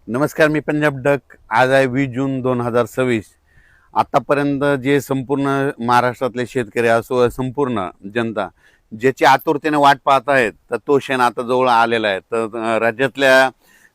नमस्कार, मी पंजाब डक. आज आहे 20 जून 2026. आतापर्यंत जे संपूर्ण महाराष्ट्रातले शेतकरी असो, संपूर्ण जनता ज्याची आतुरतेने वाट पाहत आहेत, तर तो क्षण आता जवळ आलेला आहे. तर राज्यातल्या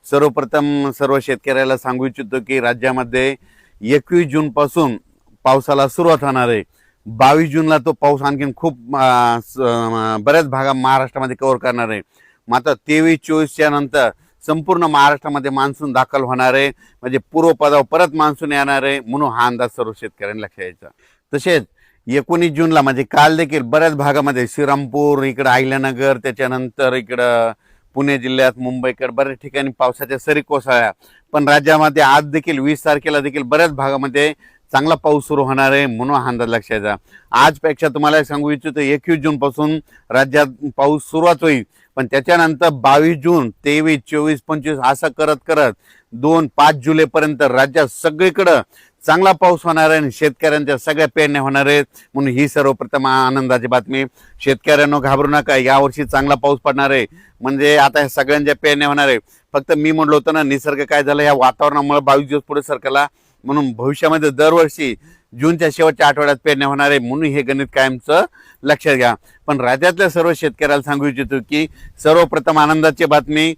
सर्वप्रथम सर्व शेतकऱ्याला सांगू इच्छितो की राज्यामध्ये 21 जून पासून पावसाला सुरुवात होणार आहे. 22 जूनला तो पाऊस आणखीन खूप बऱ्याच भागा महाराष्ट्रामध्ये कव्हर करणार आहे. मात्र 23-24च्या नंतर संपूर्ण महाराष्ट्रामध्ये मान्सून दाखल होणार आहे. म्हणजे पूर्वपदावर परत मान्सून येणार आहे, म्हणून हा अंदाज सर्व शेतकऱ्यांनी लक्षात घ्यायचा. तसेच 19 जूनला म्हणजे काल देखील बऱ्याच भागामध्ये श्रीरामपूर, इकडं अहिल्यानगर, त्याच्यानंतर इकडं पुणे जिल्ह्यात, मुंबईकडे बऱ्याच ठिकाणी पावसाच्या सरी कोसळल्या. पण राज्यामध्ये आज देखील 20 तारखेला देखील बऱ्याच भागामध्ये चांगला पाऊस सुरू होणार आहे, म्हणून हा अंदाज लक्षात घ्यायचा. आजपेक्षा तुम्हाला सांगू इच्छितो 21 जून पासून राज्यात पाऊस सुरुवात होईल. पण त्याच्यानंतर 22 जून, 23, 24, 25 असं करत करत 2-5 जुलैपर्यंत राज्यात सगळीकडं चांगला पाऊस होणार आहे आणि शेतकऱ्यांच्या सगळ्या पेरण्या होणार आहेत. म्हणून ही सर्वप्रथम आनंदाची बातमी. शेतकऱ्यांनो, घाबरू नका, यावर्षी चांगला पाऊस पडणार आहे. म्हणजे आता ह्या सगळ्यांच्या पेरण्या होणार आहे. फक्त मी म्हणलो होतो ना, निसर्ग काय झालं, ह्या वातावरणामुळे 22 दिवस पुढे सरकला. म्हणून भविष्यामध्ये दरवर्षी जूनच्या शेवटच्या आठवड्यात पेरण्या होणार आहे. म्हणून हे गणित कायमचं लक्षात घ्या. पण राज्यातल्या सर्व शेतकऱ्याला सांगू इच्छितो की सर्वप्रथम आनंदाची बातमी,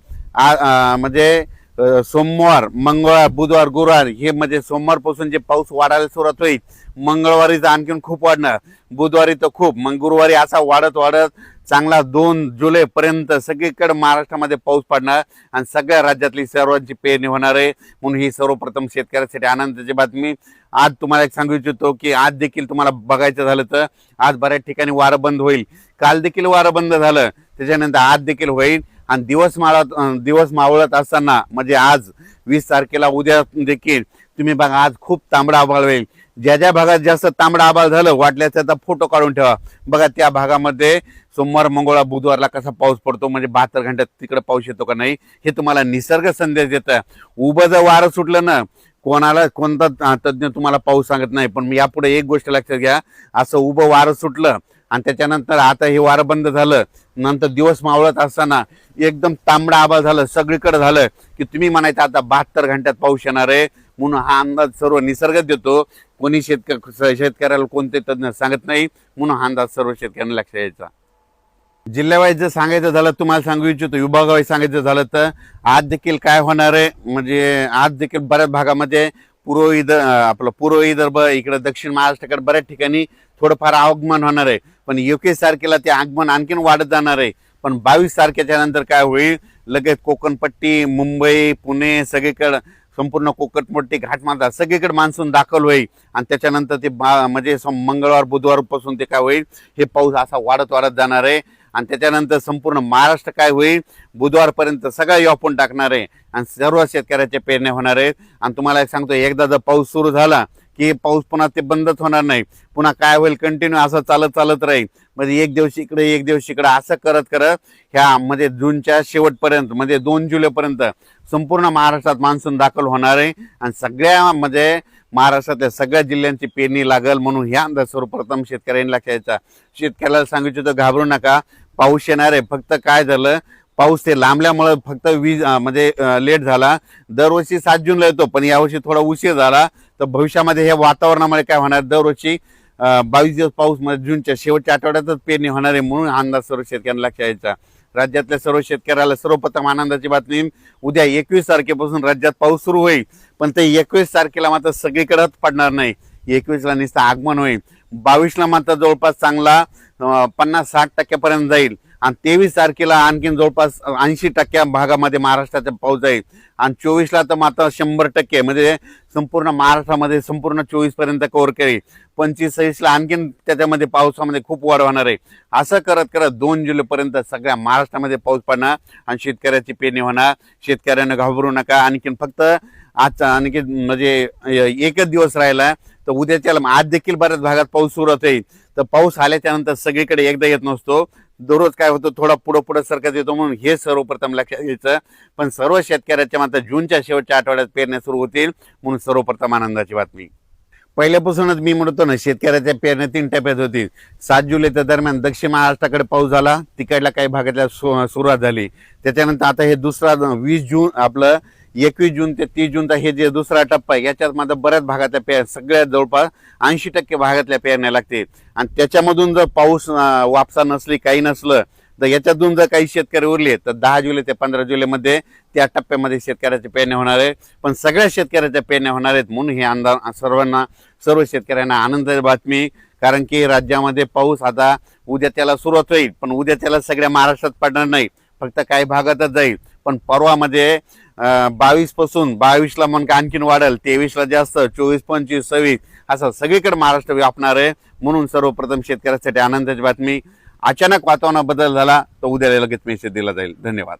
म्हणजे सोमवार, मंगळवार, बुधवार, गुरुवार हे म्हणजे सोमवारपासून जे पाऊस वाढायला सुरुवात होईल. मंगळवारी तर आणखीन खूप वाढणार, बुधवारी तर खूप, मग गुरुवारी असा वाढत वाढत चांगला 2 जुलैपर्यंत सगळीकडे महाराष्ट्रामध्ये पाऊस पडणार आणि सगळ्या राज्यातली सर्वांची पेरणी होणार आहे. म्हणून ही सर्वप्रथम शेतकऱ्यासाठी आनंदाची बातमी. आज तुम्हाला एक सांगू इच्छितो की आज देखील तुम्हाला बघायचं झालं तर आज बऱ्याच ठिकाणी वारं बंद होईल. काल देखील वारं बंद झालं, त्याच्यानंतर आज देखील होईल. आणि दिवस मावळत असताना म्हणजे आज 20 तारखेला उद्या देखील तुम्ही बघा, आज खूप तांबडा आभाळ होईल. ज्या ज्या भागात जास्त तांबडा आभाळ झालं, वाटल्यास त्याचा फोटो काढून ठेवा. बघा त्या भागामध्ये सोमवार, मंगळवार, बुधवारला कसा पाऊस पडतो, म्हणजे 72 घंट्यात तिकडे पाऊस येतो का नाही, हे तुम्हाला निसर्ग संदेश देतं. उभं जर वारं सुटलं ना, कोणता तज्ज्ञ तुम्हाला पाऊस सांगत नाही. पण यापुढे एक गोष्ट लक्षात घ्या, असं उभं वारं सुटलं आणि त्याच्यानंतर आता हे वारं बंद झालं, नंतर दिवस मावळत असताना एकदम तांबडा आभाळ झालं, सगळीकडे झालं की तुम्ही म्हणायचं आता 72 घंट्यात पाऊस येणार आहे. म्हणून हा अंदाज सर्व निसर्ग देतो. कोणी शेतकऱ्याला कोणते तज्ज्ञ सांगत नाही. म्हणून हा अंदाज सर्व शेतकऱ्यांना लक्षात यायचा. जिल्ह्यावाईज जर सांगायचं झालं, तुम्हाला सांगू इच्छितो, विभागावाईज सांगायचं झालं तर आज देखील काय होणार आहे, म्हणजे आज देखील बऱ्याच भागामध्ये पूर्व विदर्भ, इकडे दक्षिण महाराष्ट्राकडे बऱ्याच ठिकाणी थोडंफार आगमन होणार आहे. पण 21 तारखेला ते आगमन आणखीन वाढत जाणार आहे. पण 22 तारखेच्या नंतर काय होईल, लगेच कोकणपट्टी, मुंबई, पुणे, सगळीकडे संपूर्ण कोकणपट्टी, घाटमाथा सगळीकडे मान्सून दाखल होईल. आणि त्याच्यानंतर ते म्हणजे मंगळवार, बुधवारपासून ते काय होईल, हे पाऊस असा वाढत वाढत जाणार आहे. आणि त्याच्यानंतर संपूर्ण महाराष्ट्र काय होईल, बुधवारपर्यंत सगळं व्यापून टाकणार आहे आणि सर्व शेतकऱ्याच्या पेरण्या होणार आहेत. आणि तुम्हाला एक सांगतो, एकदा जर पाऊस सुरू झाला की पाऊस पुन्हा ते बंदच होणार नाही. पुन्हा काय होईल, कंटिन्यू असं चालत राहील. म्हणजे एक दिवस इकडे एक दिवस इकडे असं करत करत ह्या म्हणजे जूनच्या शेवटपर्यंत म्हणजे 2 जुलैपर्यंत संपूर्ण महाराष्ट्रात मान्सून दाखल होणार आहे. आणि सगळ्या म्हणजे महाराष्ट्रातल्या सगळ्या जिल्ह्यांची पेरणी लागल. म्हणून ह्या अंदाज सर्वप्रथम शेतकऱ्यांनी लक्षात घ्यायचा. शेतकऱ्याला सांगितलं तर घाबरू नका, पाऊस येणार आहे. फक्त काय झालं, पाऊस ते लांबल्यामुळे फक्त म्हणजे लेट झाला. दरवर्षी 7 जूनला येतो, पण यावर्षी थोडा उशीर झाला. तर भविष्यामध्ये हे वातावरणामुळे काय होणार, दरवर्षी 22 दिवस पाऊस म्हणजे जूनच्या शेवटच्या आठवड्यातच पेरणी होणार आहे. म्हणून अंदाज सर्व शेतकऱ्यांना लक्षात यायचा. राज्यातल्या सर्व शेतकऱ्याला सर्वप्रथम आनंदाची बातमी, उद्या 21 तारखेपासून राज्यात पाऊस सुरू होईल. पण ते 21 तारखेला मात्र सगळीकडेच पडणार नाही. 21ला नुसतं आगमन होईल. 22ला मात्र जवळपास चांगला 50-60% जाईल. आणि 23 तारखेला आणखीन जवळपास 80% भागामध्ये महाराष्ट्राचा पाऊस जाईल. आणि 24ला तर मात्र 100% म्हणजे संपूर्ण महाराष्ट्रामध्ये संपूर्ण 24पर्यंत कव्हर करेल. 25-26ला आणखीन त्याच्यामध्ये पावसामध्ये खूप वाढ होणार आहे. असं करत करत 2 जुलैपर्यंत सगळ्या महाराष्ट्रामध्ये पाऊस पडणार आणि शेतकऱ्याची पेरणी होणार. शेतकऱ्यांना घाबरू नका. आणखीन फक्त आजचा आणखी म्हणजे एकच दिवस राहिला, तर उद्याच्या आज देखील बऱ्याच भागात पाऊस सुरुवात होईल. तर पाऊस आल्याच्या नंतर सगळीकडे एकदा येत नसतो, दररोज काय होतं, थोडा पुढे सरकत येतो. म्हणून हे सर्वप्रथम लक्षात घ्यायचं. पण सर्व शेतकऱ्याच्या मात्र जूनच्या शेवटच्या आठवड्यात पेरण्या सुरू होतील. म्हणून सर्वप्रथम आनंदाची बातमी. पहिल्यापासूनच मी म्हणतो ना, शेतकऱ्याच्या पेरण्या 3 टप्प्यात होतील. 7 जुलैच्या दरम्यान दक्षिण महाराष्ट्राकडे पाऊस झाला, तिकडल्या काही भागातल्या सुरुवात झाली. त्याच्यानंतर आता हे दुसरा 20 जून आपलं 21 जून ते 30 जून हे जे दुसरा टप्पा आहे याच्यात माझा बऱ्याच भागातल्या पेर सगळ्यात जवळपास 80% भागातल्या पेरण्या लागते आणि त्याच्यामधून जर पाऊस वापसा नसली काही नसलं तर याच्यातून जर काही शेतकरी उरले तर 10 जुलै ते 15 जुलैमध्ये त्या टप्प्यामध्ये शेतकऱ्याच्या पेरण्या होणार आहे. पण सगळ्या शेतकऱ्याच्या पेरण्या होणार आहेत म्हणून हे सर्व शेतकऱ्यांना आनंदाची बातमी. कारण की राज्यामध्ये पाऊस आता उद्या त्याला सुरुवात होईल पण उद्या त्याला सगळ्या महाराष्ट्रात पडणार नाही, फक्त काही भागातच जाईल. पण परवामध्ये 22 पासून 22ला मग आणखीन वाढेल, 23ला जास्त, 24, 25, 26 असं सगळीकडे महाराष्ट्र व्यापणार आहे. म्हणून सर्वप्रथम शेतकऱ्यासाठी आनंदाची बातमी. अचानक वातावरणात बदल झाला तर उद्याला लगेच मेसेज दिला जाईल. धन्यवाद.